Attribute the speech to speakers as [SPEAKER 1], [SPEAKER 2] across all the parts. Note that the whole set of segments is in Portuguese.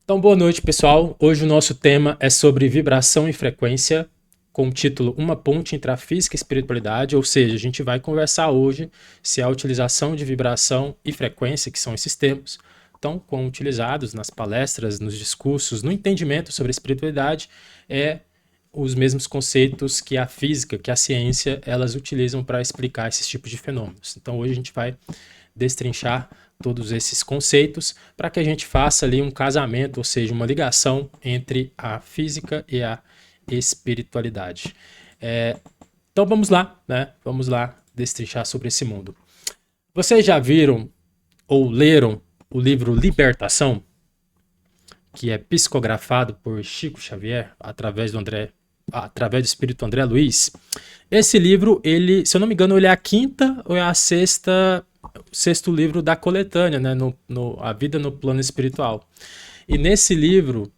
[SPEAKER 1] Então, boa noite, pessoal. Hoje o nosso tema é sobre vibração e frequência, com o título Uma ponte entre a física e a espiritualidade, ou seja, a gente vai conversar hoje se a utilização de vibração e frequência, que são esses termos, estão como utilizados nas palestras, nos discursos, no entendimento sobre a espiritualidade, é os mesmos conceitos que a física, que a ciência, elas utilizam para explicar esses tipos de fenômenos. Então, hoje a gente vai destrinchar todos esses conceitos para que a gente faça ali um casamento, ou seja, uma ligação entre a física e a espiritualidade. Então vamos lá, né? Vamos lá destrinchar sobre esse mundo. Vocês já viram ou leram o livro Libertação, que é psicografado por Chico Xavier através do espírito André Luiz? Esse livro, ele, se eu não me engano, ele é a quinta ou é a sexta sexto livro da coletânea, né, A Vida no Plano Espiritual. E nesse livro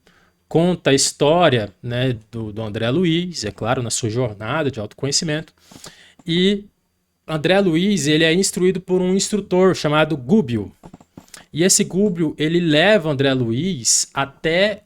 [SPEAKER 1] conta a história, né, do André Luiz, é claro, na sua jornada de autoconhecimento. E André Luiz, ele é instruído por um instrutor chamado Gubbio. E esse Gubbio, ele leva André Luiz até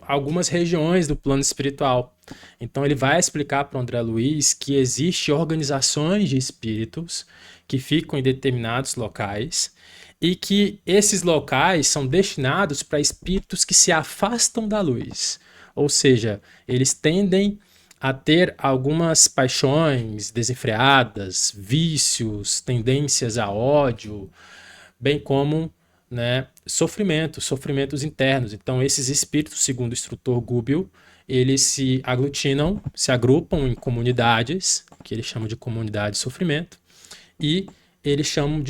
[SPEAKER 1] algumas regiões do plano espiritual. Então ele vai explicar para o André Luiz que existem organizações de espíritos que ficam em determinados locais e que esses locais são destinados para espíritos que se afastam da luz. Ou seja, eles tendem a ter algumas paixões desenfreadas, vícios, tendências a ódio, bem como, né, sofrimentos internos. Então, esses espíritos, segundo o instrutor Gubbio, eles se aglutinam, se agrupam em comunidades, que eles chamam de comunidade de sofrimento, e eles chamam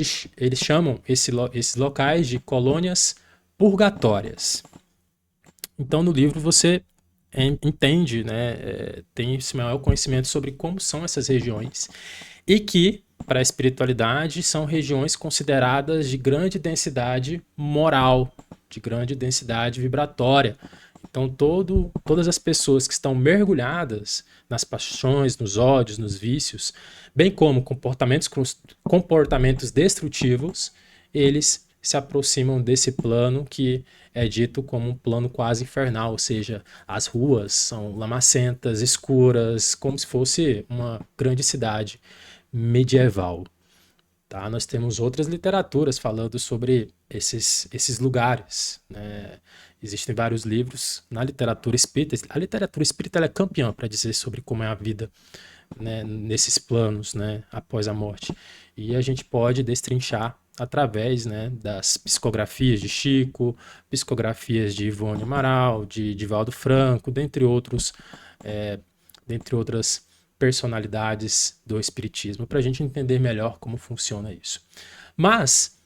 [SPEAKER 1] esses locais de colônias purgatórias. Então, no livro você entende, né, tem esse maior conhecimento sobre como são essas regiões e que, para a espiritualidade, são regiões consideradas de grande densidade moral, de grande densidade vibratória. Então, todas as pessoas que estão mergulhadas nas paixões, nos ódios, nos vícios, bem como comportamentos destrutivos, eles se aproximam desse plano que é dito como um plano quase infernal, ou seja, as ruas são lamacentas, escuras, como se fosse uma grande cidade medieval. Tá? Nós temos outras literaturas falando sobre esses lugares. Né? Existem vários livros na literatura espírita. A literatura espírita ela é campeã para dizer sobre como é a vida, né, nesses planos, né, após a morte. E a gente pode destrinchar através, né, das psicografias de Chico, psicografias de Ivone Amaral, de Divaldo Franco, dentre outras personalidades do espiritismo, para a gente entender melhor como funciona isso. Mas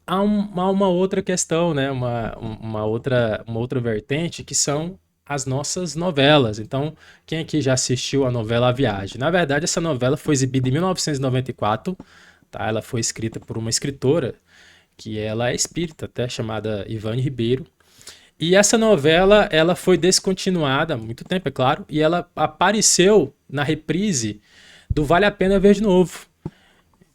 [SPEAKER 1] há uma outra questão, né? Uma outra vertente, que são as nossas novelas. Então, quem aqui já assistiu a novela A Viagem? Na verdade, essa novela foi exibida em 1994, tá? Ela foi escrita por uma escritora que ela é espírita, até chamada Ivane Ribeiro. E essa novela, ela foi descontinuada há muito tempo, é claro, e ela apareceu na reprise do Vale a Pena Ver de Novo.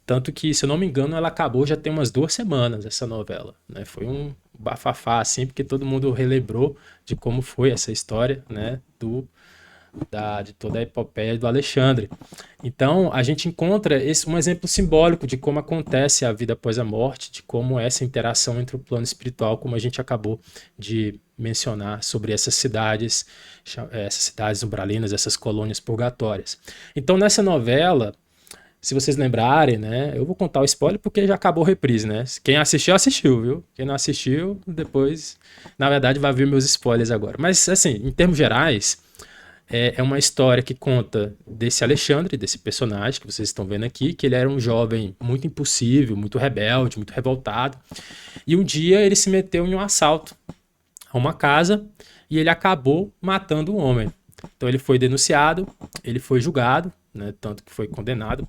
[SPEAKER 1] Tanto que, se eu não me engano, ela acabou já tem umas 2 semanas, essa novela. Né? Foi um bafafá, assim, porque todo mundo relembrou de como foi essa história, né? De toda a epopeia do Alexandre. Então, a gente encontra um exemplo simbólico de como acontece a vida após a morte, de como essa interação entre o plano espiritual, como a gente acabou de mencionar sobre essas cidades umbralinas, essas colônias purgatórias. Então, nessa novela, se vocês lembrarem, né? Eu vou contar o spoiler porque já acabou a reprise, né? Quem assistiu, assistiu, viu? Quem não assistiu, depois, na verdade, vai ver meus spoilers agora. Mas, assim, em termos gerais, é uma história que conta desse Alexandre, desse personagem que vocês estão vendo aqui, que ele era um jovem muito impulsivo, muito rebelde, muito revoltado. E um dia ele se meteu em um assalto a uma casa e ele acabou matando um homem. Então ele foi denunciado, ele foi julgado, né, tanto que foi condenado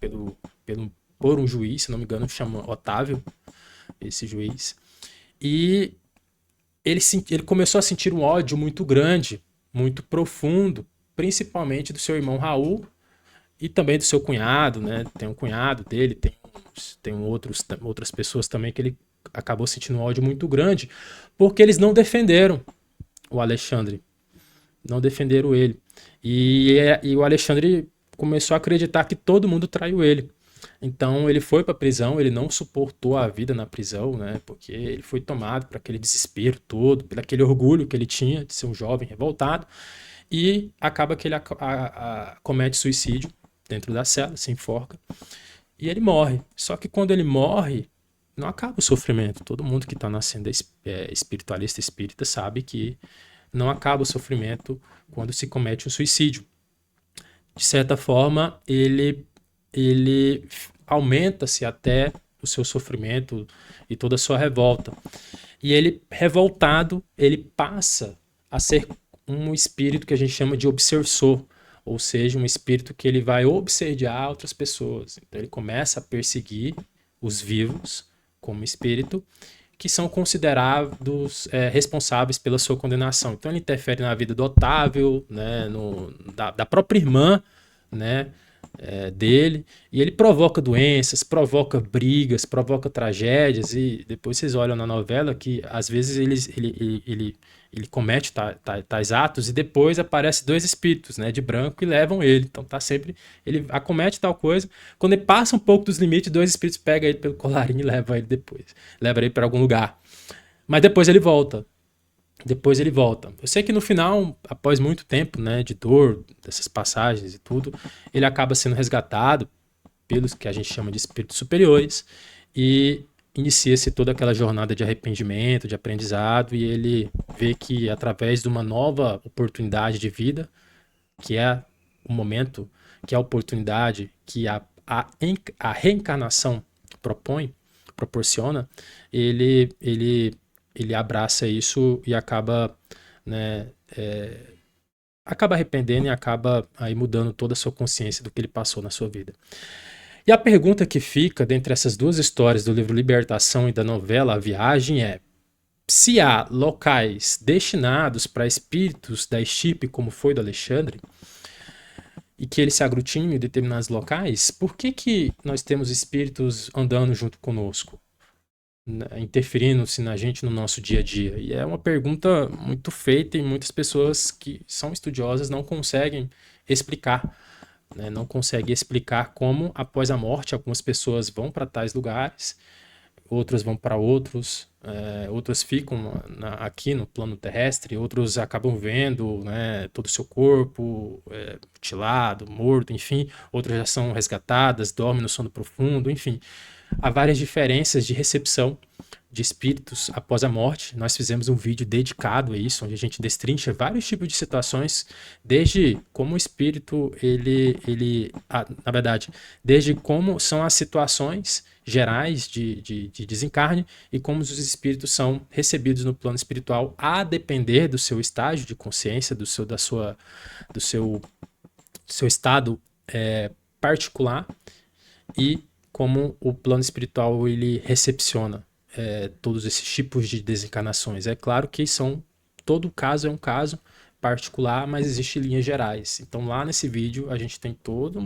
[SPEAKER 1] por um juiz, se não me engano, chama Otávio, esse juiz. E ele começou a sentir um ódio muito grande, muito profundo, principalmente do seu irmão Raul e também do seu cunhado, né? Tem um cunhado dele, tem outras pessoas também que ele acabou sentindo um ódio muito grande, porque eles não defenderam. o Alexandre, não defenderam ele. E o Alexandre começou a acreditar que todo mundo traiu ele. Então ele foi para a prisão, ele não suportou a vida na prisão, né? Porque ele foi tomado por aquele desespero todo, por aquele orgulho que ele tinha de ser um jovem revoltado, e acaba que ele comete suicídio dentro da cela, se enforca, e ele morre. Só que quando ele morre, não acaba o sofrimento. Todo mundo que está nascendo espiritualista, espírita, sabe que não acaba o sofrimento quando se comete um suicídio. De certa forma, ele aumenta-se até o seu sofrimento e toda a sua revolta. E ele, revoltado, ele passa a ser um espírito que a gente chama de obsessor, ou seja, um espírito que ele vai obsediar outras pessoas. Então ele começa a perseguir os vivos como espírito, que são considerados responsáveis pela sua condenação. Então ele interfere na vida do Otávio, né, da própria irmã, né, dele, e ele provoca doenças, provoca brigas, provoca tragédias, e depois vocês olham na novela que às vezes ele comete tais atos e depois aparece dois espíritos, né, de branco, e levam ele. Então tá sempre, ele acomete tal coisa, quando ele passa um pouco dos limites, dois espíritos pegam ele pelo colarinho e levam ele depois, levam ele para algum lugar. Mas depois ele volta. Eu sei que no final, após muito tempo, né, de dor, dessas passagens e tudo, ele acaba sendo resgatado pelos que a gente chama de espíritos superiores e inicia-se toda aquela jornada de arrependimento, de aprendizado, e ele vê que através de uma nova oportunidade de vida, que é o momento, que é a oportunidade que a reencarnação proporciona, ele abraça isso e acaba, né, acaba arrependendo e acaba aí mudando toda a sua consciência do que ele passou na sua vida. E a pergunta que fica dentre essas duas histórias do livro Libertação e da novela A Viagem é: se há locais destinados para espíritos da estirpe, como foi do Alexandre, e que eles se aglutinam em determinados locais, por que nós temos espíritos andando junto conosco, interferindo-se na gente no nosso dia a dia? E é uma pergunta muito feita e muitas pessoas que são estudiosas não conseguem explicar, né? Não conseguem explicar como após a morte algumas pessoas vão para tais lugares, outras vão para outros, outras ficam aqui no plano terrestre, outros acabam vendo, né, todo o seu corpo mutilado, morto, enfim, outras já são resgatadas, dormem no sono profundo, enfim. Há várias diferenças de recepção de espíritos após a morte. Nós fizemos um vídeo dedicado a isso, onde a gente destrincha vários tipos de situações, desde como o espírito, na verdade, desde como são as situações gerais de desencarne e como os espíritos são recebidos no plano espiritual, a depender do seu estágio de consciência, do seu estado particular, e como o plano espiritual ele recepciona todos esses tipos de desencarnações. É claro que todo caso é um caso particular, mas existem linhas gerais. Então lá nesse vídeo a gente tem toda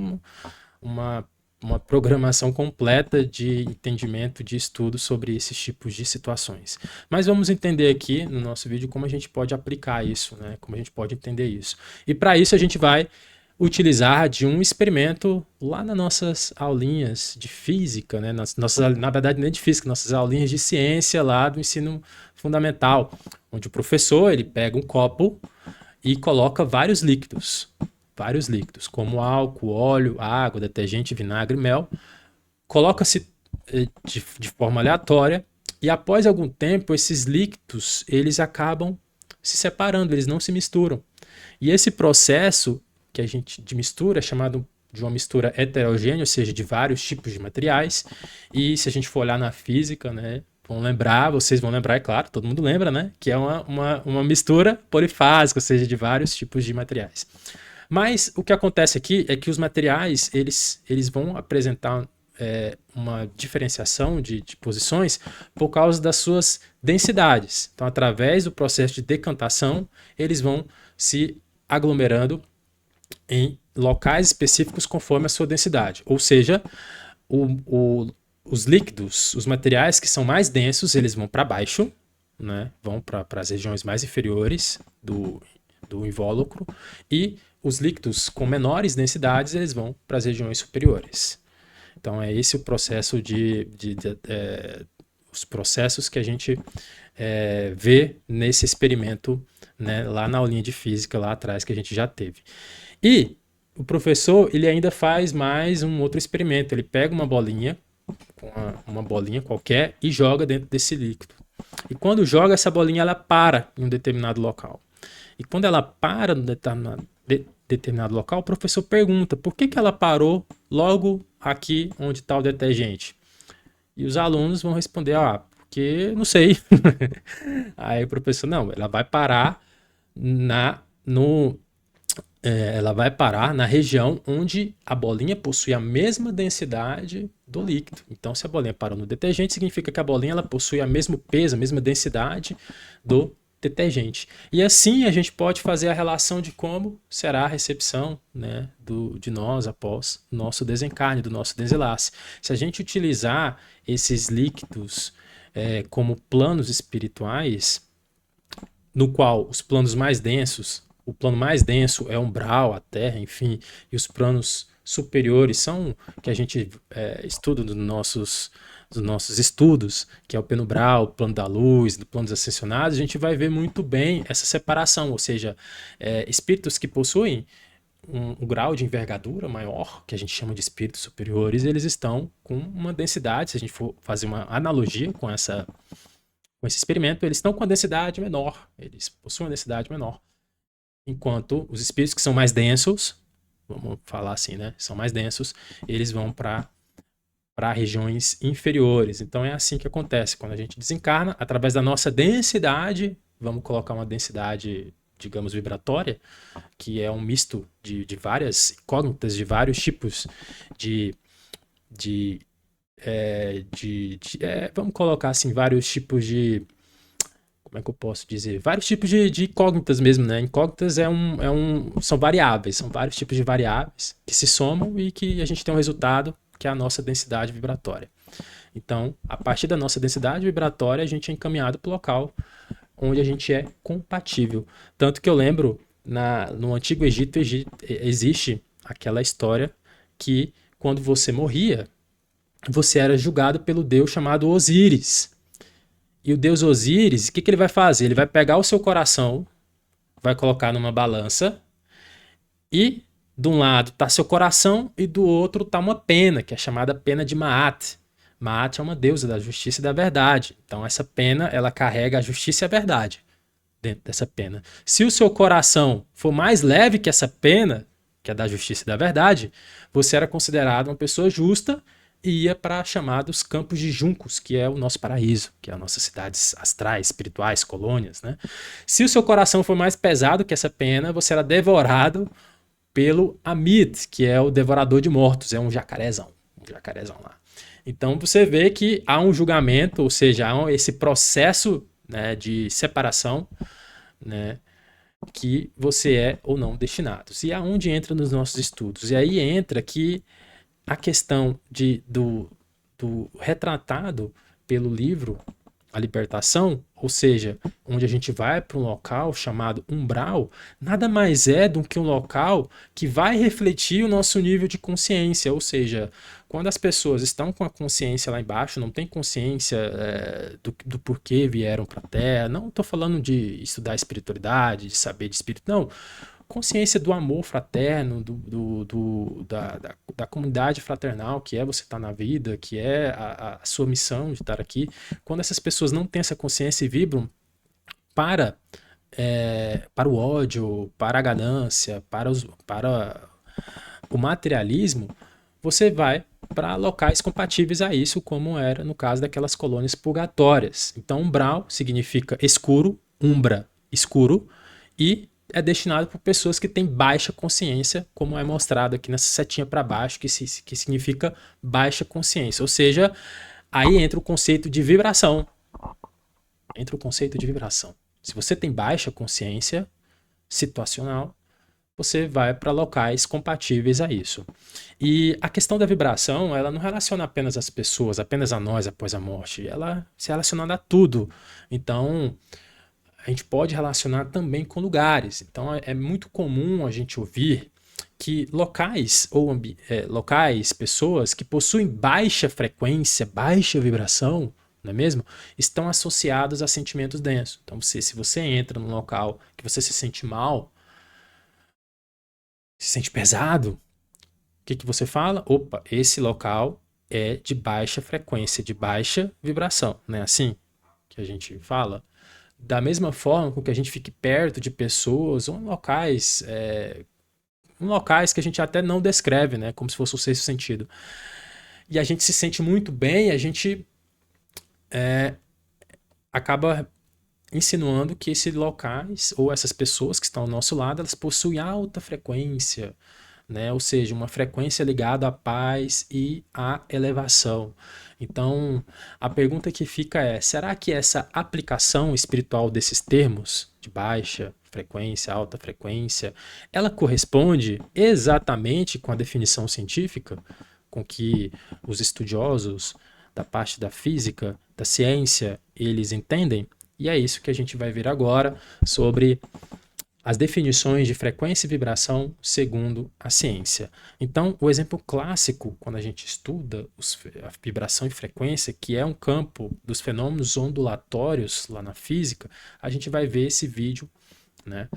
[SPEAKER 1] uma programação completa de entendimento, de estudo sobre esses tipos de situações. Mas vamos entender aqui no nosso vídeo como a gente pode aplicar isso, né? Como a gente pode entender isso. E para isso a gente vai utilizar de um experimento lá nas nossas aulinhas de física, né? Na verdade, nem de física, nossas aulinhas de ciência lá do ensino fundamental, onde o professor ele pega um copo e coloca vários líquidos, como álcool, óleo, água, detergente, vinagre, mel, coloca-se de forma aleatória, e após algum tempo esses líquidos eles acabam se separando, eles não se misturam. E esse processo que a gente de mistura é chamado de uma mistura heterogênea, ou seja, de vários tipos de materiais. E se a gente for olhar na física, né, vocês vão lembrar, é claro, todo mundo lembra, né, que é uma mistura polifásica, ou seja, de vários tipos de materiais. Mas o que acontece aqui é que os materiais eles vão apresentar uma diferenciação de posições por causa das suas densidades. Então, através do processo de decantação, eles vão se aglomerando em locais específicos conforme a sua densidade. Ou seja, os líquidos, os materiais que são mais densos, eles vão para baixo, né, vão para as regiões mais inferiores do invólucro, e os líquidos com menores densidades eles vão para as regiões superiores. Então é esse o processo os processos que a gente vê nesse experimento, né, lá na aulinha de física lá atrás que a gente já teve. E o professor ele ainda faz mais um outro experimento. Ele pega uma bolinha qualquer e joga dentro desse líquido. E quando joga essa bolinha, ela para em um determinado local. E quando ela para no determinado local, o professor pergunta por que ela parou logo aqui onde está o detergente. E os alunos vão responder, porque não sei. Aí o professor, não, ela vai parar ela vai parar na região onde a bolinha possui a mesma densidade do líquido. Então, se a bolinha parou no detergente, significa que a bolinha ela possui o mesmo peso, a mesma densidade do detergente. E assim a gente pode fazer a relação de como será a recepção, né, de nós após o nosso desencarne, do nosso desenlace. Se a gente utilizar esses líquidos como planos espirituais, no qual os planos mais densos, o plano mais denso é o umbral, a terra, enfim, e os planos superiores são que a gente estuda dos nossos estudos, que é o penumbral, o plano da luz, do plano dos ascensionados, a gente vai ver muito bem essa separação, ou seja, espíritos que possuem um grau de envergadura maior, que a gente chama de espíritos superiores, eles estão com uma densidade, se a gente for fazer uma analogia com esse experimento, eles estão com a densidade menor, eles possuem uma densidade menor. Enquanto os espíritos que são mais densos, vamos falar assim, né? São mais densos, eles vão para regiões inferiores. Então é assim que acontece. Quando a gente desencarna, através da nossa densidade, vamos colocar uma densidade, digamos, vibratória, que é um misto de várias incógnitas, de vários tipos vamos colocar assim, vários tipos de. Como é que eu posso dizer? Vários tipos de incógnitas mesmo, né? Incógnitas são variáveis, são vários tipos de variáveis que se somam e que a gente tem um resultado que é a nossa densidade vibratória. Então, a partir da nossa densidade vibratória, a gente é encaminhado para o local onde a gente é compatível. Tanto que eu lembro, no Antigo Egito existe aquela história que quando você morria, você era julgado pelo deus chamado Osíris. E o deus Osíris, o que ele vai fazer? Ele vai pegar o seu coração, vai colocar numa balança e de um lado está seu coração e do outro está uma pena, que é chamada pena de Maat. Maat é uma deusa da justiça e da verdade. Então essa pena, ela carrega a justiça e a verdade dentro dessa pena. Se o seu coração for mais leve que essa pena, que é da justiça e da verdade, você era considerado uma pessoa justa e ia para chamados campos de juncos, que é o nosso paraíso, que é as nossas cidades astrais, espirituais, colônias, né? Se o seu coração for mais pesado que essa pena, você era devorado pelo Amit, que é o devorador de mortos, é um jacarezão lá. Então você vê que há um julgamento, ou seja, há esse processo, né, de separação, né, que você é ou não destinado. E aonde entra nos nossos estudos? E aí entra que a questão do retratado pelo livro A Libertação, ou seja, onde a gente vai para um local chamado umbral, nada mais é do que um local que vai refletir o nosso nível de consciência, ou seja, quando as pessoas estão com a consciência lá embaixo, não tem consciência do porquê vieram para a Terra, não estou falando de estudar espiritualidade, de saber de espírito, não, consciência do amor fraterno, da comunidade fraternal, que é você estar na vida, que é a sua missão de estar aqui. Quando essas pessoas não têm essa consciência e vibram para o ódio, para a ganância, para o materialismo, você vai para locais compatíveis a isso, como era no caso daquelas colônias purgatórias. Então, umbral significa escuro, umbra, escuro, e é destinado para pessoas que têm baixa consciência, como é mostrado aqui nessa setinha para baixo, que significa baixa consciência. Ou seja, aí entra o conceito de vibração. Se você tem baixa consciência situacional, você vai para locais compatíveis a isso. E a questão da vibração, ela não relaciona apenas as pessoas, apenas a nós após a morte, ela se relaciona a tudo. Então, a gente pode relacionar também com lugares. Então, é muito comum a gente ouvir que locais locais, pessoas que possuem baixa frequência, baixa vibração, não é mesmo? Estão associados a sentimentos densos. Então, se você entra num local que você se sente mal, se sente pesado, o que você fala? Opa, esse local é de baixa frequência, de baixa vibração, não é assim que a gente fala? Da mesma forma com que a gente fique perto de pessoas ou em locais que a gente até não descreve, né? Como se fosse o sexto sentido. E a gente se sente muito bem, a gente acaba insinuando que esses locais ou essas pessoas que estão ao nosso lado, elas possuem alta frequência, né? Ou seja, uma frequência ligada à paz e à elevação. Então, a pergunta que fica é: será que essa aplicação espiritual desses termos, de baixa frequência, alta frequência, ela corresponde exatamente com a definição científica com que os estudiosos da parte da física, da ciência, eles entendem? E é isso que a gente vai ver agora sobre as definições de frequência e vibração segundo a ciência. Então, o exemplo clássico, quando a gente estuda a vibração e frequência, que é um campo dos fenômenos ondulatórios lá na física, a gente vai ver esse vídeo, né,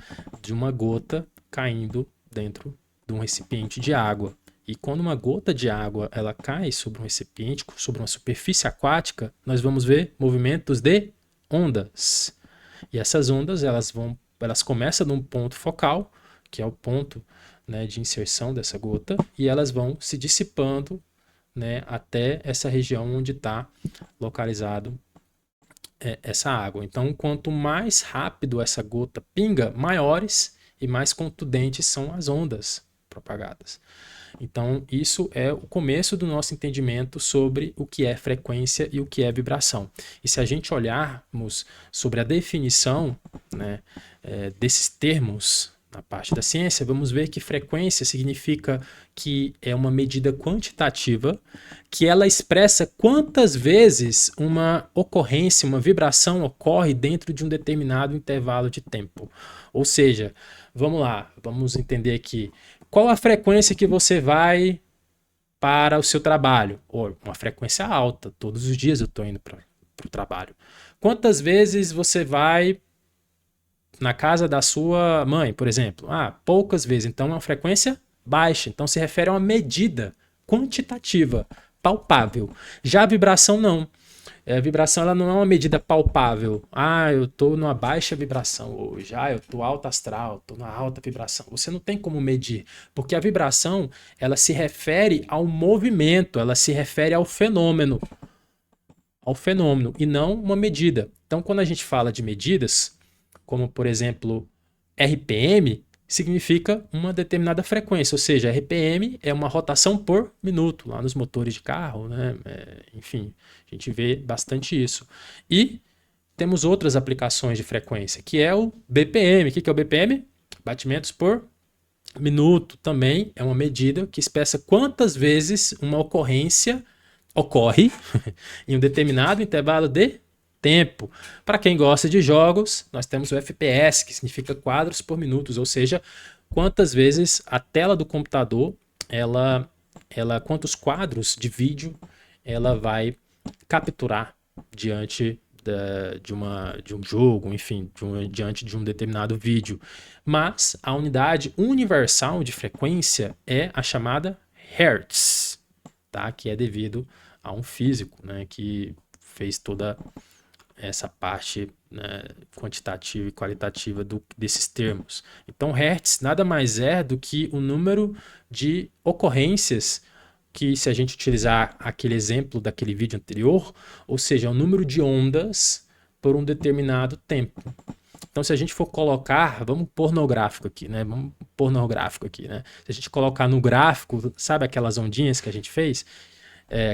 [SPEAKER 1] de uma gota caindo dentro de um recipiente de água. E quando uma gota de água ela cai sobre um recipiente, sobre uma superfície aquática, nós vamos ver movimentos de ondas. E essas ondas elas começam num ponto focal, que é o ponto, né, de inserção dessa gota, e elas vão se dissipando, né, até essa região onde está localizado essa água. Então, quanto mais rápido essa gota pinga, maiores e mais contundentes são as ondas propagadas. Então, isso é o começo do nosso entendimento sobre o que é frequência e o que é vibração. E se a gente olharmos sobre a definição, né, desses termos na parte da ciência, vamos ver que frequência significa que é uma medida quantitativa que ela expressa quantas vezes uma ocorrência, uma vibração ocorre dentro de um determinado intervalo de tempo. Ou seja, vamos lá, vamos entender aqui. Qual a frequência que você vai para o seu trabalho? Uma frequência alta, todos os dias eu estou indo para o trabalho. Quantas vezes você vai na casa da sua mãe, por exemplo? Poucas vezes. Então, é uma frequência baixa. Então, se refere a uma medida quantitativa, palpável. Já a vibração, não. A vibração ela não é uma medida palpável. Eu estou numa baixa vibração hoje. Eu estou alto astral, estou na alta vibração. Você não tem como medir, porque a vibração ela se refere ao movimento, ela se refere ao fenômeno e não uma medida. Então, quando a gente fala de medidas, como por exemplo RPM, significa uma determinada frequência, ou seja, RPM é uma rotação por minuto, lá nos motores de carro, né? Enfim, a gente vê bastante isso. E temos outras aplicações de frequência, que é o BPM. O que é o BPM? Batimentos por minuto. Também é uma medida que expressa quantas vezes uma ocorrência ocorre em um determinado intervalo de tempo. Para quem gosta de jogos, nós temos o FPS, que significa quadros por minutos, ou seja, quantas vezes a tela do computador, quantos quadros de vídeo ela vai capturar diante de um jogo, enfim, diante de um determinado vídeo. Mas a unidade universal de frequência é a chamada Hertz, tá? Que é devido a um físico, né, que fez toda essa parte, né, quantitativa e qualitativa desses termos. Então, Hertz nada mais é do que o número de ocorrências que, se a gente utilizar aquele exemplo daquele vídeo anterior, ou seja, o número de ondas por um determinado tempo. Então, se a gente for colocar, vamos pôr no gráfico aqui, né? Se a gente colocar no gráfico, sabe aquelas ondinhas que a gente fez?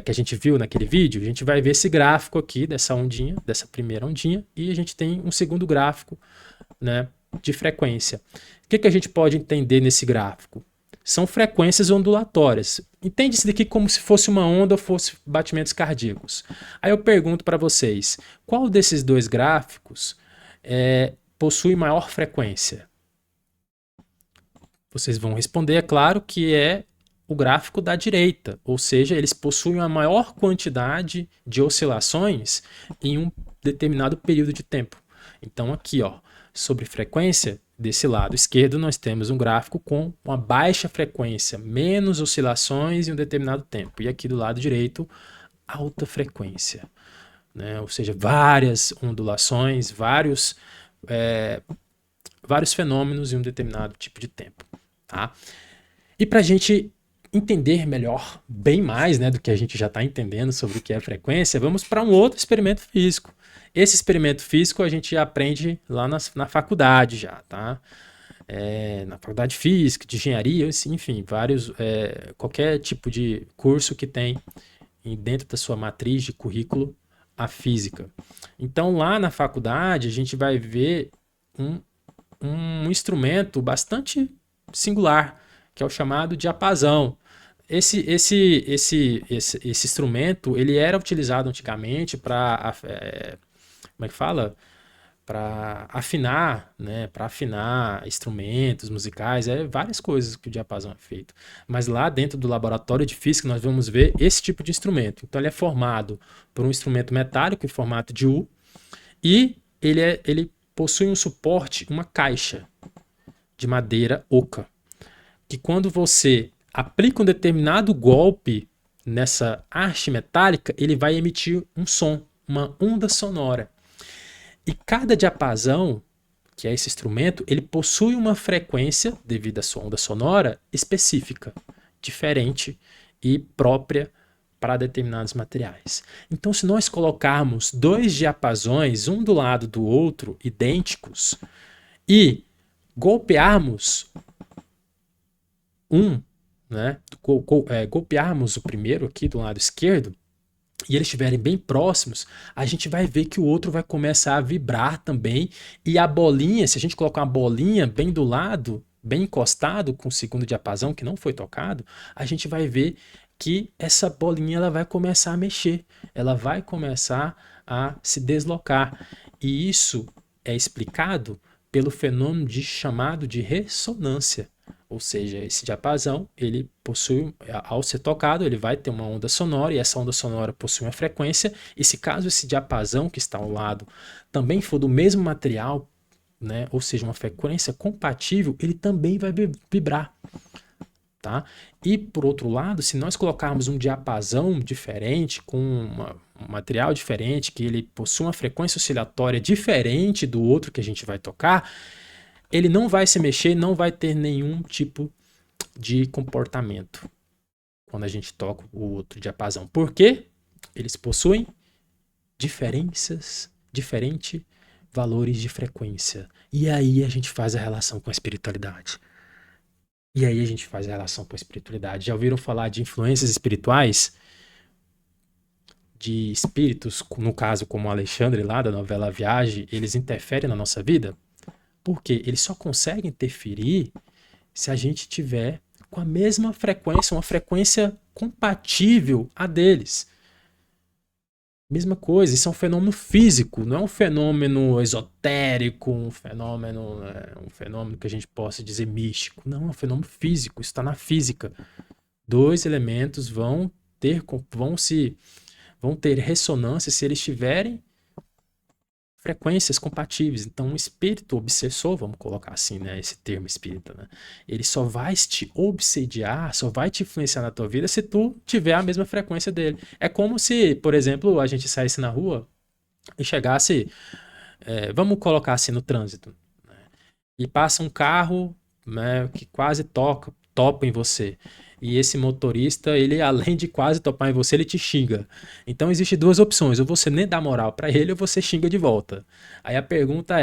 [SPEAKER 1] Que a gente viu naquele vídeo, a gente vai ver esse gráfico aqui dessa ondinha, dessa primeira ondinha, e a gente tem um segundo gráfico, né, de frequência. O que a gente pode entender nesse gráfico? São frequências ondulatórias. Entende isso daqui como se fosse uma onda ou fosse batimentos cardíacos. Aí eu pergunto para vocês, qual desses dois gráficos possui maior frequência? Vocês vão responder, é claro, que é o gráfico da direita, ou seja, eles possuem uma maior quantidade de oscilações em um determinado período de tempo. Então aqui, ó, sobre frequência, desse lado esquerdo nós temos um gráfico com uma baixa frequência, menos oscilações em um determinado tempo. E aqui do lado direito, alta frequência, né? Ou seja, várias ondulações, vários fenômenos em um determinado tipo de tempo. Tá? E para a gente entender melhor, bem mais, né, do que a gente já está entendendo sobre o que é frequência, vamos para um outro experimento físico. Esse experimento físico a gente aprende lá na faculdade já, tá? Na faculdade de física, de engenharia, enfim, qualquer tipo de curso que tem dentro da sua matriz de currículo a física. Então lá na faculdade a gente vai ver um instrumento bastante singular, que é o chamado diapasão. Esse instrumento ele era utilizado antigamente para como é que fala? Para afinar, né? Para afinar instrumentos musicais, várias coisas que o diapasão é feito. Mas lá dentro do laboratório de física nós vamos ver esse tipo de instrumento. Então ele é formado por um instrumento metálico em formato de U e ele possui um suporte, uma caixa de madeira oca, que quando você aplica um determinado golpe nessa haste metálica, ele vai emitir um som, uma onda sonora. E cada diapasão, que é esse instrumento, ele possui uma frequência, devido à sua onda sonora, específica, diferente e própria para determinados materiais. Então, se nós colocarmos dois diapasões, um do lado do outro, idênticos, e golpearmos golpearmos o primeiro aqui do lado esquerdo, e eles estiverem bem próximos, a gente vai ver que o outro vai começar a vibrar também, e a bolinha, se a gente colocar uma bolinha bem do lado, bem encostado com o segundo diapasão que não foi tocado, a gente vai ver que essa bolinha ela vai começar a mexer, ela vai começar a se deslocar. E isso é explicado pelo fenômeno chamado de ressonância. Ou seja, esse diapasão, ele possui, ao ser tocado, ele vai ter uma onda sonora, e essa onda sonora possui uma frequência, e se caso esse diapasão que está ao lado também for do mesmo material, né, ou seja, uma frequência compatível, ele também vai vibrar. Tá? E por outro lado, se nós colocarmos um diapasão diferente, com um material diferente, que ele possui uma frequência oscilatória diferente do outro que a gente vai tocar, ele não vai se mexer, não vai ter nenhum tipo de comportamento quando a gente toca o outro diapasão. Por quê? Eles possuem diferentes valores de frequência. E aí a gente faz a relação com a espiritualidade. Já ouviram falar de influências espirituais? De espíritos, no caso como o Alexandre lá da novela A Viagem, eles interferem na nossa vida? Porque eles só conseguem interferir se a gente tiver com a mesma frequência, uma frequência compatível a deles. Mesma coisa, isso é um fenômeno físico, não é um fenômeno esotérico, um fenômeno que a gente possa dizer místico. Não, é um fenômeno físico, isso está na física. Dois elementos vão ter ressonância se eles tiverem frequências compatíveis. Então, um espírito obsessor, vamos colocar assim, né, esse termo espírita, né, ele só vai te obsediar, só vai te influenciar na tua vida se tu tiver a mesma frequência dele. É como se, por exemplo, a gente saísse na rua e chegasse, vamos colocar assim, no trânsito, né, e passa um carro, né, que quase topa em você. E esse motorista, ele além de quase topar em você, ele te xinga. Então existem duas opções, ou você nem dá moral para ele, ou você xinga de volta. Aí a pergunta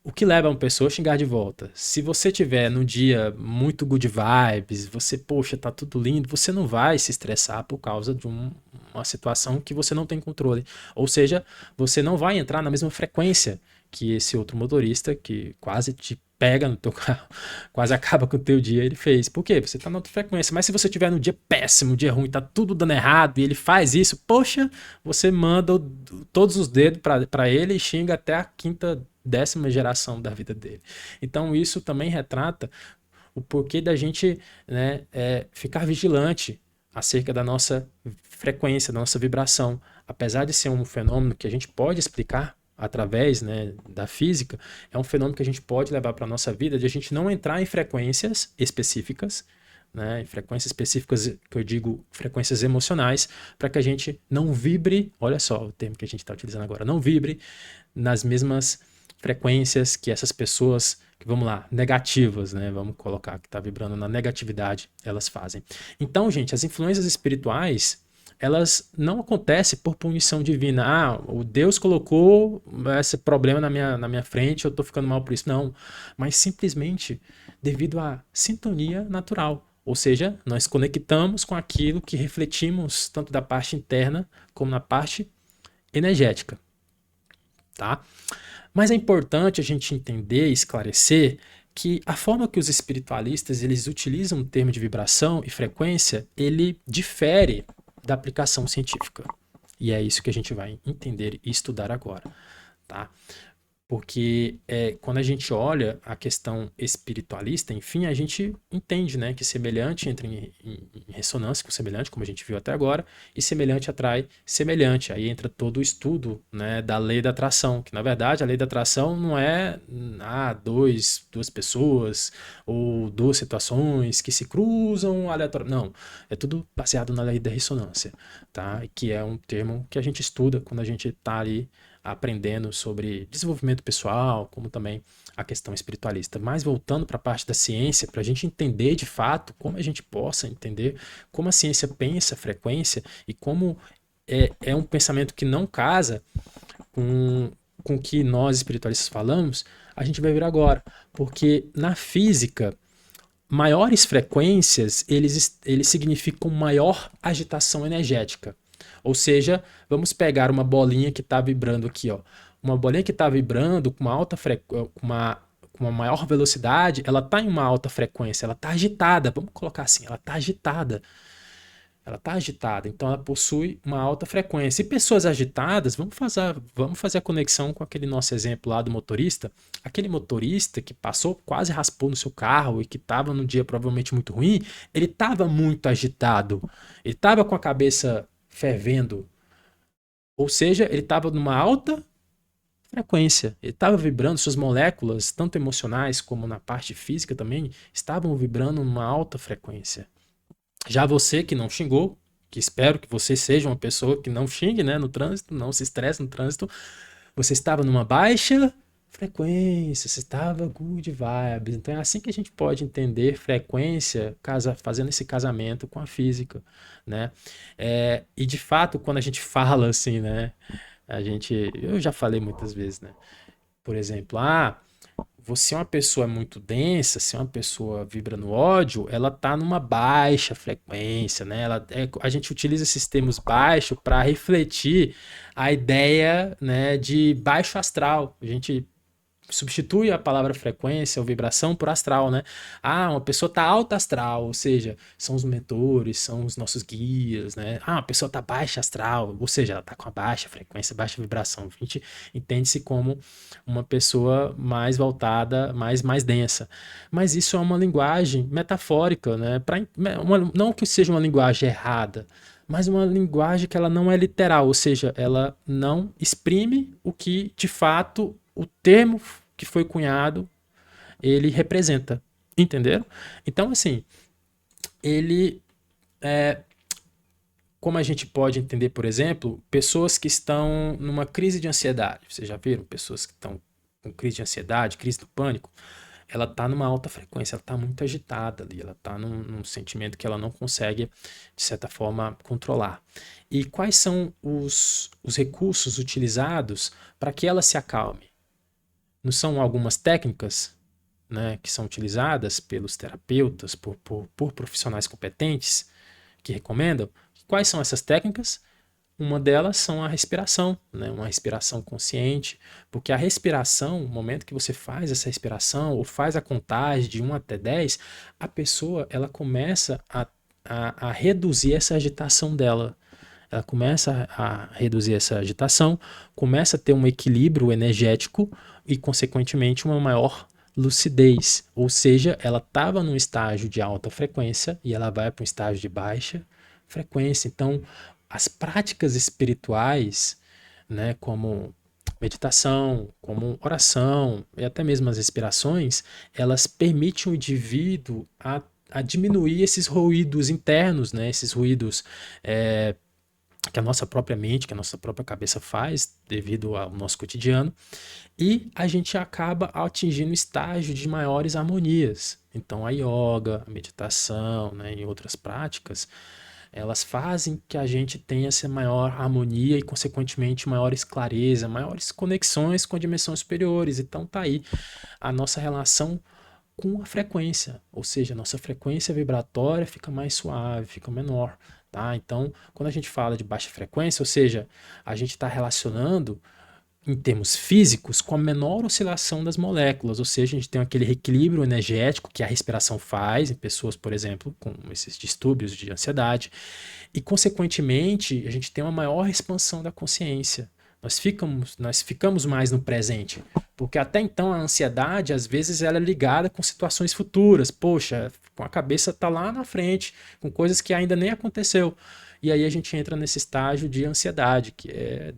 [SPEAKER 1] o que leva uma pessoa a xingar de volta? Se você tiver num dia muito good vibes, você, poxa, tá tudo lindo, você não vai se estressar por causa de uma situação que você não tem controle. Ou seja, você não vai entrar na mesma frequência que esse outro motorista, que quase te pega no teu carro, quase acaba com o teu dia, ele fez. Por quê? Você tá na alta frequência. Mas se você tiver no dia péssimo, dia ruim, tá tudo dando errado, e ele faz isso, poxa, você manda todos os dedos para ele e xinga até a quinta, décima geração da vida dele. Então isso também retrata o porquê da gente, né, ficar vigilante acerca da nossa frequência, da nossa vibração. Apesar de ser um fenômeno que a gente pode explicar através, né, da física, é um fenômeno que a gente pode levar para a nossa vida, de a gente não entrar em frequências específicas, né, em frequências específicas, que eu digo frequências emocionais, para que a gente não vibre, olha só o termo que a gente está utilizando agora, não vibre nas mesmas frequências que essas pessoas, que vamos lá, negativas, né? Vamos colocar que está vibrando na negatividade, elas fazem. Então, gente, as influências espirituais, elas não acontecem por punição divina. Ah, o Deus colocou esse problema na minha frente, eu estou ficando mal por isso. Não, mas simplesmente devido à sintonia natural. Ou seja, nós conectamos com aquilo que refletimos tanto da parte interna como na parte energética, tá? Mas é importante a gente entender e esclarecer que a forma que os espiritualistas eles utilizam o termo de vibração e frequência, ele difere da aplicação científica. E é isso que a gente vai entender e estudar agora, tá? Porque quando a gente olha a questão espiritualista, enfim, a gente entende, né, que semelhante entra em ressonância com semelhante, como a gente viu até agora, e semelhante atrai semelhante. Aí entra todo o estudo, né, da lei da atração, que na verdade a lei da atração não é duas pessoas ou duas situações que se cruzam aleatoriamente. Não, é tudo baseado na lei da ressonância, tá? Que é um termo que a gente estuda quando a gente está ali aprendendo sobre desenvolvimento pessoal, como também a questão espiritualista. Mas voltando para a parte da ciência, para a gente entender de fato como a gente possa entender como a ciência pensa a frequência e como é um pensamento que não casa com o que nós espiritualistas falamos, a gente vai ver agora. Porque na física, maiores frequências, eles significam maior agitação energética. Ou seja, vamos pegar uma bolinha que está vibrando aqui, ó. Uma bolinha que está vibrando com uma alta com uma maior velocidade, ela está em uma alta frequência, ela está agitada. Vamos colocar assim, ela está agitada. Ela está agitada, então ela possui uma alta frequência. E pessoas agitadas, vamos fazer a conexão com aquele nosso exemplo lá do motorista. Aquele motorista que passou, quase raspou no seu carro e que estava num dia provavelmente muito ruim, ele estava muito agitado. Ele estava com a cabeça fervendo. Ou seja, ele estava numa alta frequência. Ele estava vibrando, suas moléculas, tanto emocionais como na parte física também, estavam vibrando numa alta frequência. Já você que não xingou, que espero que você seja uma pessoa que não xingue, né, no trânsito, não se estresse no trânsito, você estava numa baixa frequência, você estava good vibes. Então é assim que a gente pode entender frequência, fazendo esse casamento com a física, né? E de fato, quando a gente fala assim, né, eu já falei muitas vezes, né? Por exemplo, você é uma pessoa muito densa, se é uma pessoa vibra no ódio, ela tá numa baixa frequência, né? A gente utiliza esses termos baixo para refletir a ideia, né, de baixo astral. A gente substitui a palavra frequência ou vibração por astral, né? Uma pessoa tá alta astral, ou seja, são os mentores, são os nossos guias, né? Uma pessoa tá baixa astral, ou seja, ela tá com a baixa frequência, baixa vibração. A gente entende-se como uma pessoa mais voltada, mais densa. Mas isso é uma linguagem metafórica, né? Não que seja uma linguagem errada, mas uma linguagem que ela não é literal, ou seja, ela não exprime o que de fato o termo que foi cunhado ele representa, entenderam? Então, assim, ele como a gente pode entender, por exemplo, pessoas que estão numa crise de ansiedade. Vocês já viram pessoas que estão com crise de ansiedade, crise do pânico? Ela está numa alta frequência, ela está muito agitada ali, ela está num sentimento que ela não consegue, de certa forma, controlar. E quais são os recursos utilizados para que ela se acalme? Não são algumas técnicas, né, que são utilizadas pelos terapeutas, por profissionais competentes que recomendam? Quais são essas técnicas? Uma delas são a respiração, né? Uma respiração consciente, porque a respiração, no momento que você faz essa respiração ou faz a contagem de 1 até 10, a pessoa ela começa a reduzir essa agitação dela. Ela começa a reduzir essa agitação, começa a ter um equilíbrio energético e, consequentemente, uma maior lucidez. Ou seja, ela estava num estágio de alta frequência e ela vai para um estágio de baixa frequência. Então, as práticas espirituais, né, como meditação, como oração e até mesmo as respirações, elas permitem o indivíduo a diminuir esses ruídos internos, né, esses ruídos que a nossa própria mente, que a nossa própria cabeça faz devido ao nosso cotidiano, e a gente acaba atingindo estágio de maiores harmonias. Então a yoga, a meditação, né, e outras práticas, elas fazem que a gente tenha essa maior harmonia e, consequentemente, maiores clareza, maiores conexões com dimensões superiores. Então tá aí a nossa relação com a frequência, ou seja, a nossa frequência vibratória fica mais suave, fica menor, tá? Então, quando a gente fala de baixa frequência, ou seja, a gente está relacionando em termos físicos com a menor oscilação das moléculas, ou seja, a gente tem aquele reequilíbrio energético que a respiração faz em pessoas, por exemplo, com esses distúrbios de ansiedade, e consequentemente a gente tem uma maior expansão da consciência. Nós ficamos mais no presente, porque até então a ansiedade, às vezes, ela é ligada com situações futuras. Poxa, com a cabeça tá lá na frente, com coisas que ainda nem aconteceu. E aí a gente entra nesse estágio de ansiedade, que é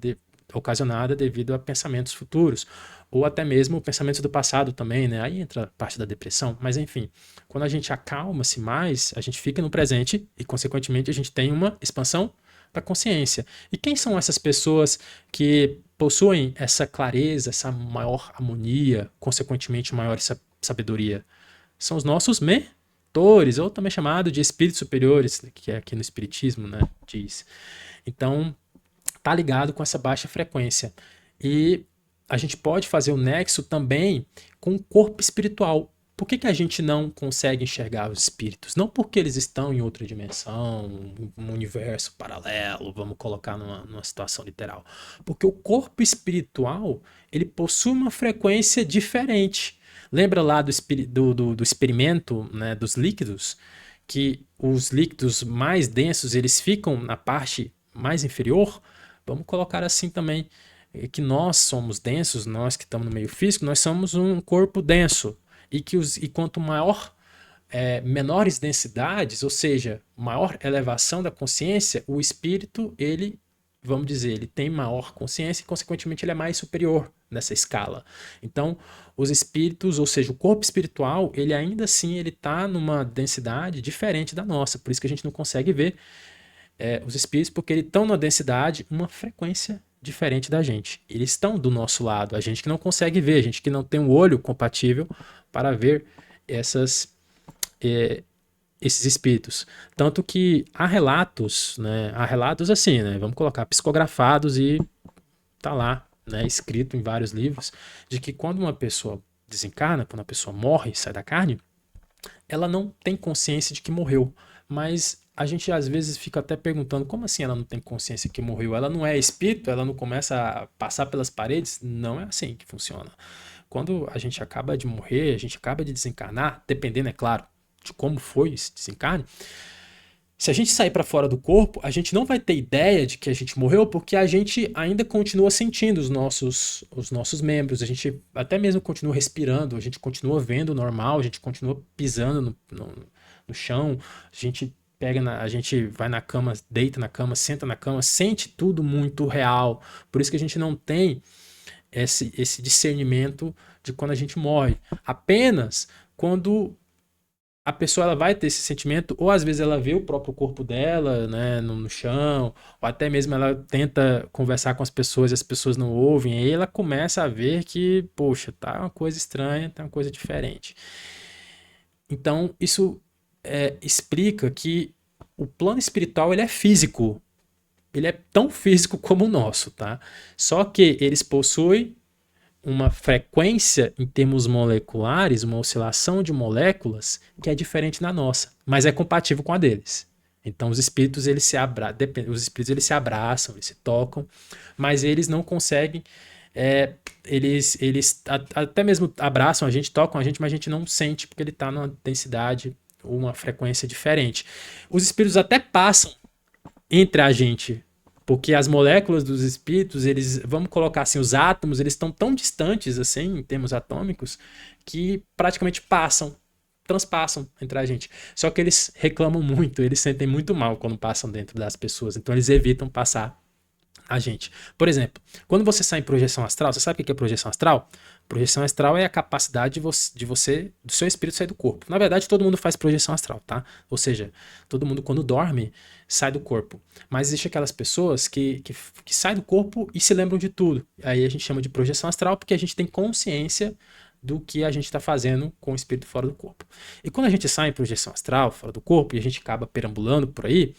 [SPEAKER 1] ocasionada devido a pensamentos futuros, ou até mesmo pensamentos do passado também, né? Aí entra a parte da depressão, mas enfim, quando a gente acalma-se mais, a gente fica no presente e, consequentemente, a gente tem uma expansão da consciência. E quem são essas pessoas que possuem essa clareza, essa maior harmonia, consequentemente maior sabedoria? São os nossos mentores, ou também chamado de espíritos superiores, que é aqui no espiritismo, né, diz. Então, tá ligado com essa baixa frequência. E a gente pode fazer o nexo também com o corpo espiritual. Por que a gente não consegue enxergar os espíritos? Não porque eles estão em outra dimensão, um universo paralelo, vamos colocar numa situação literal. Porque o corpo espiritual, ele possui uma frequência diferente. Lembra lá do experimento, né, dos líquidos? Que os líquidos mais densos, eles ficam na parte mais inferior? Vamos colocar assim também, que nós somos densos, nós que estamos no meio físico, nós somos um corpo denso. E quanto maior, menores densidades, ou seja, maior elevação da consciência, o espírito, ele, vamos dizer, ele tem maior consciência e, consequentemente, ele é mais superior nessa escala. Então, os espíritos, ou seja, o corpo espiritual, ele ainda assim ele está numa densidade diferente da nossa. Por isso que a gente não consegue ver os espíritos, porque eles estão numa densidade, uma frequência diferente da gente. Eles estão do nosso lado, a gente que não consegue ver, a gente que não tem um olho compatível para ver esses espíritos. Tanto que há relatos, né? Há relatos assim, né? Vamos colocar psicografados e tá lá, né? Escrito em vários livros, de que quando uma pessoa desencarna, quando a pessoa morre, sai da carne, ela não tem consciência de que morreu. Mas a gente às vezes fica até perguntando, como assim ela não tem consciência que morreu? Ela não é espírito? Ela não começa a passar pelas paredes? Não é assim que funciona. Quando a gente acaba de morrer, a gente acaba de desencarnar, dependendo, é claro, de como foi esse desencarne, se a gente sair para fora do corpo, a gente não vai ter ideia de que a gente morreu, porque a gente ainda continua sentindo os nossos membros, a gente até mesmo continua respirando, a gente continua vendo normal, a gente continua pisando no chão, a gente vai na cama, deita na cama, senta na cama, sente tudo muito real. Por isso que a gente não tem esse discernimento de quando a gente morre. Apenas quando a pessoa ela vai ter esse sentimento, ou às vezes ela vê o próprio corpo dela, né, no chão, ou até mesmo ela tenta conversar com as pessoas e as pessoas não ouvem, aí ela começa a ver que, poxa, tá uma coisa estranha, tá uma coisa diferente. Então, isso explica que o plano espiritual ele é físico, ele é tão físico como o nosso, tá? Só que eles possuem uma frequência em termos moleculares, uma oscilação de moléculas que é diferente da nossa, mas é compatível com a deles. Então os espíritos eles se abraçam, eles se tocam, mas eles não conseguem, até mesmo abraçam a gente, tocam a gente, mas a gente não sente porque ele está numa densidade ou uma frequência diferente. Os espíritos até passam entre a gente, porque as moléculas dos espíritos, eles, vamos colocar assim, os átomos, eles estão tão distantes assim, em termos atômicos, que praticamente transpassam entre a gente. Só que eles reclamam muito, eles sentem muito mal quando passam dentro das pessoas, então eles evitam passar a gente. Por exemplo, quando você sai em projeção astral, você sabe o que é projeção astral? Projeção astral é a capacidade do seu espírito sair do corpo. Na verdade, todo mundo faz projeção astral, tá? Ou seja, todo mundo quando dorme sai do corpo. Mas existe aquelas pessoas que saem do corpo e se lembram de tudo. Aí a gente chama de projeção astral porque a gente tem consciência do que a gente está fazendo com o espírito fora do corpo. E quando a gente sai em projeção astral, fora do corpo, e a gente acaba perambulando por aí,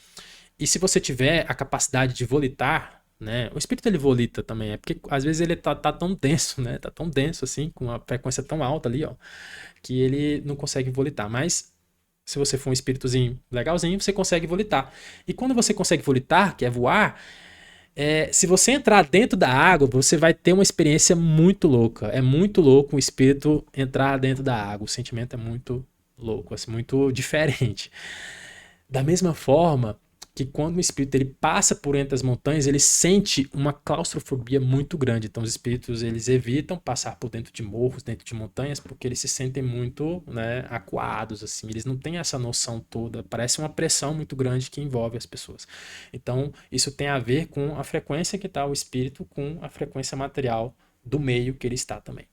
[SPEAKER 1] e se você tiver a capacidade de volitar, né? O espírito ele volita também, é porque às vezes ele tá tão denso, né? Tá tão denso assim, com uma frequência tão alta ali, ó, que ele não consegue volitar. Mas se você for um espíritozinho legalzinho, você consegue volitar. E quando você consegue volitar, que é voar, se você entrar dentro da água, você vai ter uma experiência muito louca. É muito louco o espírito entrar dentro da água. O sentimento é muito louco, assim, muito diferente. Da mesma forma que quando o espírito ele passa por entre as montanhas, ele sente uma claustrofobia muito grande. Então os espíritos eles evitam passar por dentro de morros, dentro de montanhas, porque eles se sentem muito, né, acuados, assim. Eles não têm essa noção toda. Parece uma pressão muito grande que envolve as pessoas. Então isso tem a ver com a frequência que está o espírito com a frequência material do meio que ele está também.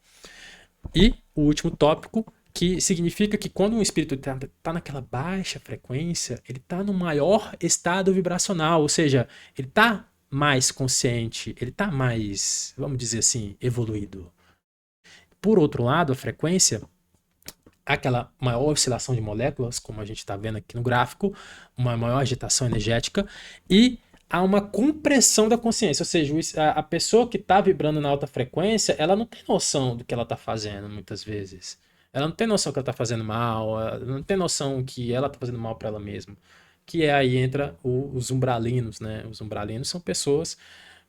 [SPEAKER 1] E o último tópico, que significa que quando um espírito está naquela baixa frequência, ele está no maior estado vibracional, ou seja, ele está mais consciente, ele está mais, vamos dizer assim, evoluído. Por outro lado, a frequência, aquela maior oscilação de moléculas, como a gente está vendo aqui no gráfico, uma maior agitação energética, e há uma compressão da consciência, ou seja, a pessoa que está vibrando na alta frequência, ela não tem noção do que ela está fazendo, muitas vezes. Ela não tem noção que ela está fazendo mal, ela não tem noção que ela está fazendo mal para ela mesma. Que aí entra os umbralinos, né? Os umbralinos são pessoas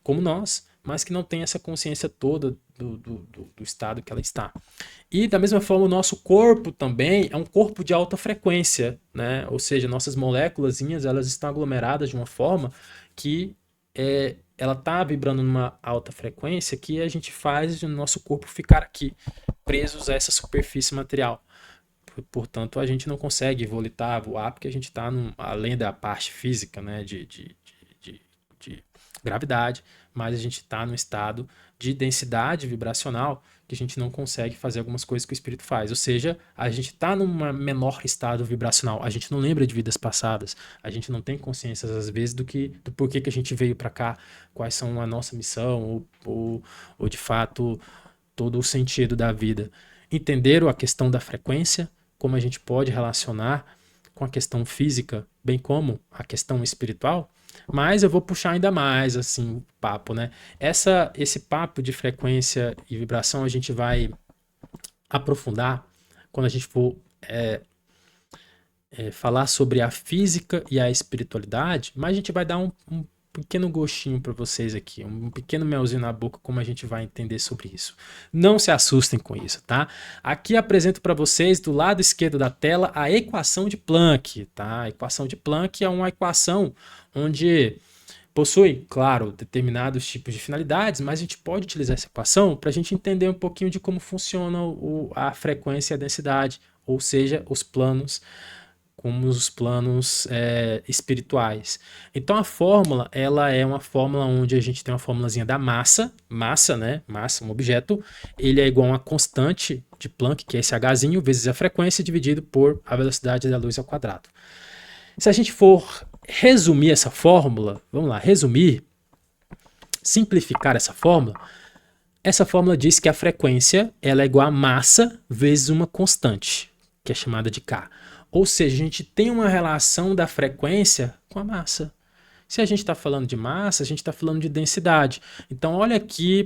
[SPEAKER 1] como nós, mas que não têm essa consciência toda do estado que ela está. E da mesma forma, o nosso corpo também é um corpo de alta frequência, né? Ou seja, nossas moléculazinhas, elas estão aglomeradas de uma forma que ela está vibrando numa alta frequência que a gente faz o nosso corpo ficar aqui, presos a essa superfície material. Portanto, a gente não consegue volitar, voar, porque a gente está além da parte física, né, de gravidade, mas a gente está num estado de densidade vibracional que a gente não consegue fazer algumas coisas que o espírito faz. Ou seja, a gente está num menor estado vibracional, a gente não lembra de vidas passadas, a gente não tem consciência, às vezes, do porquê que a gente veio para cá, quais são a nossa missão, ou de fato todo o sentido da vida. Entenderam a questão da frequência, como a gente pode relacionar com a questão física, bem como a questão espiritual? Mas eu vou puxar ainda mais assim o papo, né? Esse papo de frequência e vibração a gente vai aprofundar quando a gente for falar sobre a física e a espiritualidade, mas a gente vai dar um pequeno gostinho para vocês aqui, um pequeno melzinho na boca, como a gente vai entender sobre isso. Não se assustem com isso, tá? Aqui apresento para vocês, do lado esquerdo da tela, a equação de Planck, tá? A equação de Planck é uma equação onde possui, claro, determinados tipos de finalidades, mas a gente pode utilizar essa equação para a gente entender um pouquinho de como funciona a frequência e a densidade, ou seja, os planos, como os planos espirituais. Então a fórmula, ela é uma fórmula onde a gente tem uma formulazinha da massa, né? Massa, um objeto, ele é igual a uma constante de Planck, que é esse Hzinho, vezes a frequência, dividido por a velocidade da luz ao quadrado. Se a gente for resumir essa fórmula, vamos lá, simplificar essa fórmula diz que a frequência ela é igual a massa vezes uma constante, que é chamada de K. Ou seja, a gente tem uma relação da frequência com a massa. Se a gente está falando de massa, a gente está falando de densidade. Então, olha aqui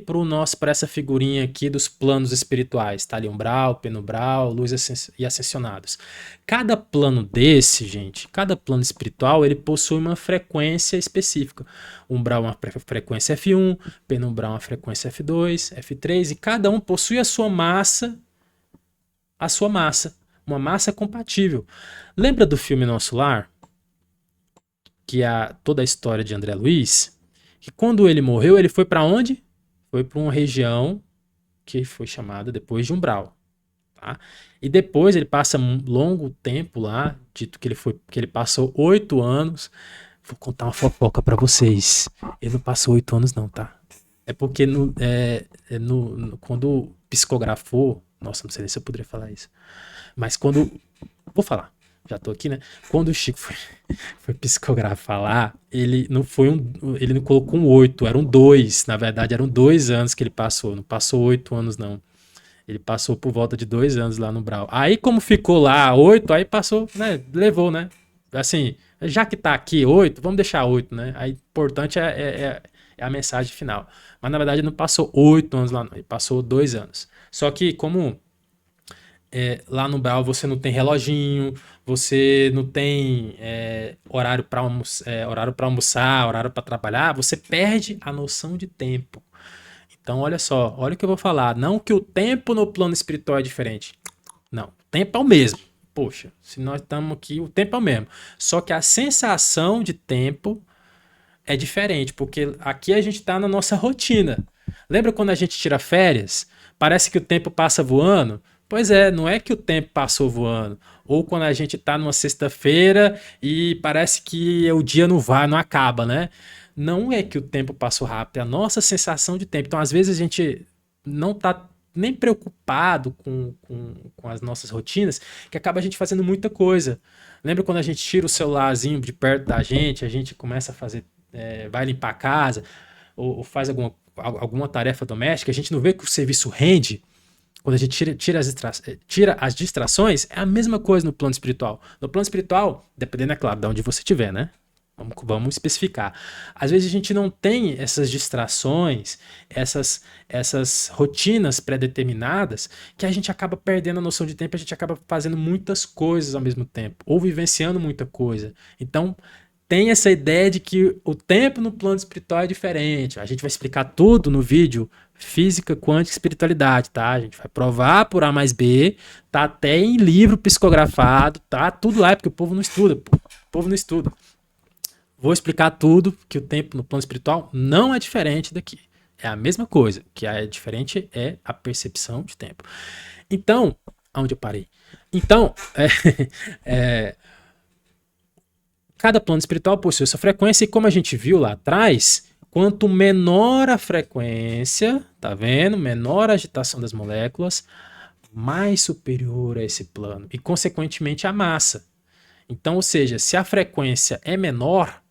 [SPEAKER 1] para essa figurinha aqui dos planos espirituais. Tá ali umbral, penumbral, luz e ascensionados. Cada plano desse, gente, cada plano espiritual, ele possui uma frequência específica. Umbral é uma frequência F1, penumbral é uma frequência F2, F3, e cada um possui a sua massa, uma massa compatível. Lembra do filme Nosso Lar? Que é toda a história de André Luiz, que quando ele morreu, ele foi para onde? Foi para uma região que foi chamada depois de umbral. Tá? E depois ele passa um longo tempo lá, dito que ele passou 8 anos. Vou contar uma fofoca para vocês. Ele não passou 8 anos não, tá? É porque quando psicografou, nossa, não sei nem se eu poderia falar isso, mas quando, vou falar, já tô aqui, né? Quando o Chico foi psicografar lá, ele não colocou um 8, era um 2. Na verdade, eram 2 anos que ele passou, não passou 8 anos, não. Ele passou por volta de 2 anos lá no Brau. Aí, como ficou lá 8, aí passou, né? Levou, né? Assim, já que tá aqui 8, vamos deixar 8, né? Aí, importante é a mensagem final. Mas, na verdade, ele não passou 8 anos lá, não. Ele passou 2 anos. Só que, como lá no Brau você não tem reloginho, você não tem horário para almoçar, horário para trabalhar, você perde a noção de tempo. Então, olha só, olha o que eu vou falar. Não que o tempo no plano espiritual é diferente. Não, o tempo é o mesmo. Poxa, se nós estamos aqui, o tempo é o mesmo. Só que a sensação de tempo é diferente, porque aqui a gente está na nossa rotina. Lembra quando a gente tira férias? Parece que o tempo passa voando? Pois é, não é que o tempo passou voando. Ou quando a gente está numa sexta-feira e parece que o dia não vai, não acaba, né? Não é que o tempo passou rápido, é a nossa sensação de tempo. Então, às vezes, a gente não está nem preocupado com as nossas rotinas, que acaba a gente fazendo muita coisa. Lembra quando a gente tira o celularzinho de perto da gente, a gente começa a fazer, vai limpar a casa, ou faz alguma tarefa doméstica, a gente não vê que o serviço rende. Quando a gente tira as distrações, é a mesma coisa no plano espiritual. No plano espiritual, dependendo, é claro, de onde você estiver, né? Vamos especificar. Às vezes a gente não tem essas distrações, essas rotinas pré-determinadas, que a gente acaba perdendo a noção de tempo, a gente acaba fazendo muitas coisas ao mesmo tempo, ou vivenciando muita coisa. Então, tem essa ideia de que o tempo no plano espiritual é diferente. A gente vai explicar tudo no vídeo Física Quântica e Espiritualidade, tá? A gente vai provar por A mais B, tá até em livro psicografado, tá tudo lá, porque o povo não estuda, pô. O povo não estuda. Vou explicar tudo, que o tempo no plano espiritual não é diferente daqui. É a mesma coisa. O que é diferente é a percepção de tempo. Então, aonde eu parei? Então, cada plano espiritual possui sua frequência e como a gente viu lá atrás, quanto menor a frequência, tá vendo? Menor a agitação das moléculas, mais superior é esse plano e, consequentemente, a massa. Então, ou seja, se a frequência é menor,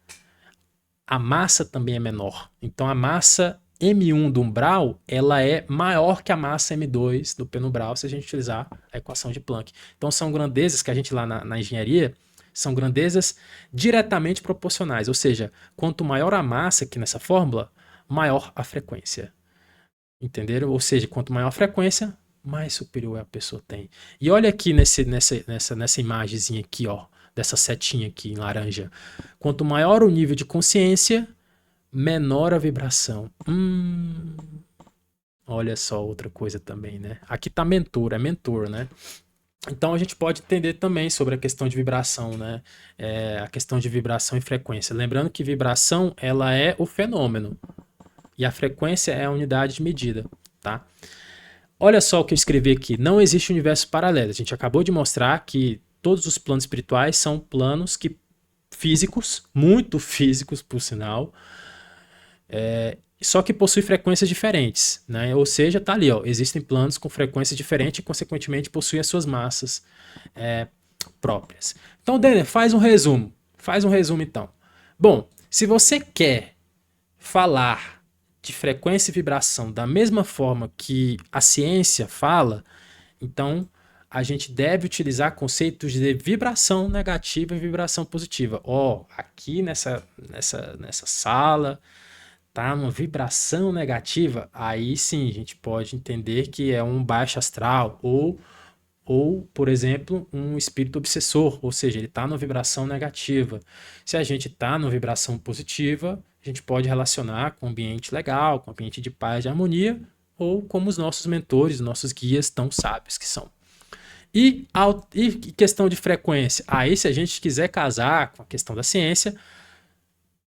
[SPEAKER 1] a massa também é menor. Então a massa M1 do umbral, ela é maior que a massa M2 do penumbral, se a gente utilizar a equação de Planck. Então são grandezas que a gente lá na engenharia, são grandezas diretamente proporcionais, ou seja, quanto maior a massa aqui nessa fórmula, maior a frequência. Entenderam? Ou seja, quanto maior a frequência, mais superior a pessoa tem. E olha aqui nessa imagenzinha aqui, ó, dessa setinha aqui em laranja. Quanto maior o nível de consciência, menor a vibração. Olha só outra coisa também, né? Aqui tá mentor, é mentor, né? Então a gente pode entender também sobre a questão de vibração, né? A questão de vibração e frequência. Lembrando que vibração, ela é o fenômeno. E a frequência é a unidade de medida, tá? Olha só o que eu escrevi aqui. Não existe universo paralelo. A gente acabou de mostrar que todos os planos espirituais são planos físicos, muito físicos, por sinal, só que possuem frequências diferentes, né? Ou seja, tá ali, ó, existem planos com frequências diferentes e, consequentemente, possuem as suas massas próprias. Então, Denner, faz um resumo. Faz um resumo, então. Bom, se você quer falar de frequência e vibração da mesma forma que a ciência fala, então a gente deve utilizar conceitos de vibração negativa e vibração positiva. Ó, aqui nessa sala tá uma vibração negativa, aí sim a gente pode entender que é um baixo astral ou, por exemplo, um espírito obsessor, ou seja, ele está numa vibração negativa. Se a gente está numa vibração positiva, a gente pode relacionar com um ambiente legal, com um ambiente de paz, de harmonia, ou como os nossos mentores, nossos guias tão sábios que são. E questão de frequência? Aí, se a gente quiser casar com a questão da ciência,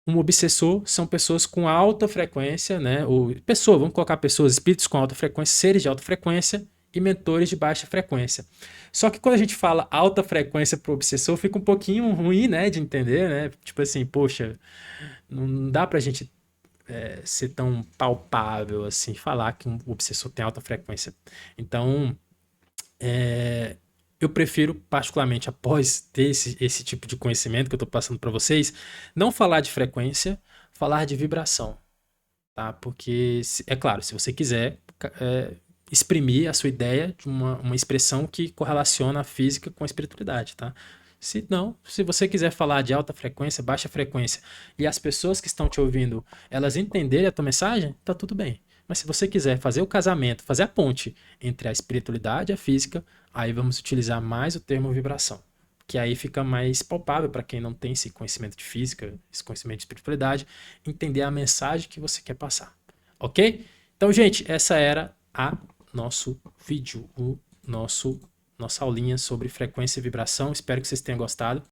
[SPEAKER 1] um obsessor são pessoas com alta frequência, né? Vamos colocar pessoas, espíritos com alta frequência, seres de alta frequência e mentores de baixa frequência. Só que quando a gente fala alta frequência para o obsessor, fica um pouquinho ruim, né, de entender, né? Tipo assim, poxa, não dá pra gente ser tão palpável assim, falar que um obsessor tem alta frequência. Então, eu prefiro, particularmente, após ter esse tipo de conhecimento que eu estou passando para vocês, não falar de frequência, falar de vibração, tá? Porque, é claro, se você quiser exprimir a sua ideia de uma expressão que correlaciona a física com a espiritualidade, tá? Se não, se você quiser falar de alta frequência, baixa frequência, e as pessoas que estão te ouvindo, elas entenderem a tua mensagem, tá tudo bem. Mas se você quiser fazer o casamento, fazer a ponte entre a espiritualidade e a física, aí vamos utilizar mais o termo vibração, que aí fica mais palpável para quem não tem esse conhecimento de física, esse conhecimento de espiritualidade, entender a mensagem que você quer passar. Ok? Então, gente, essa era a nosso vídeo, nossa aulinha sobre frequência e vibração. Espero que vocês tenham gostado.